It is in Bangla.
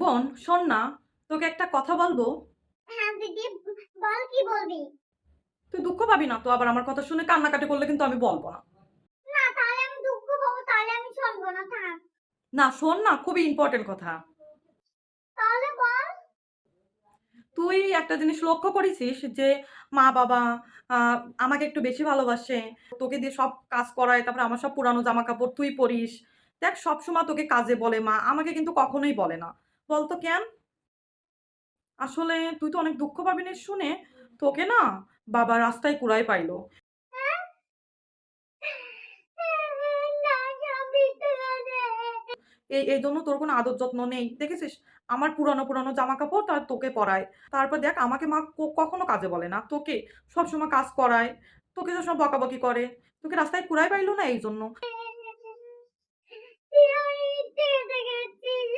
বোন শোন না, তোকে একটা কথা বলবো। হ্যাঁ দিদি, বল কি বলবি? তুই দুঃখ পাবি না তো? আবার আমার কথা শুনে কান্নাকাটি করলে কিন্তু আমি বলবো না। না তাহলে আমি দুঃখ পাবো, তাহলে আমি শুনবো না, থাক। না শোন না, খুবই ইম্পর্টেন্ট কথা। তাহলে বল। তুই একটা জিনিস লক্ষ্য করেছিস যে মা বাবা আহ, আমাকে একটু বেশি ভালোবাসে, তোকে দিয়ে সব কাজ করায়, তারপরে আমার সব পুরানো জামা কাপড় তুই পরিস। দেখ, সবসময় তোকে কাজে বলে মা, আমাকে কিন্তু কখনোই বলে না। বলতো কেন? আসলে তুই তো অনেক দুঃখ পাবি না শুনে। তোকে না বাবা রাস্তায় কুড়ায় পাইলো। হ্যাঁ? না, সব মিথ্যে কথা। এই জন্য তোর কোনো আদর যত্ন নেই, দেখেছিস? আমার পুরানো পুরানো জামা কাপড় তার তোকে পরায়। তারপর দেখ, আমাকে মা কখনো কাজে বলে না, তোকে সবসময় কাজ করায়। তোকে তো সব বকাবকি করে। তোকে রাস্তায় কুড়ায় পাইলো না এই জন্য। তুই আমার মিথ্যে কথা করছিস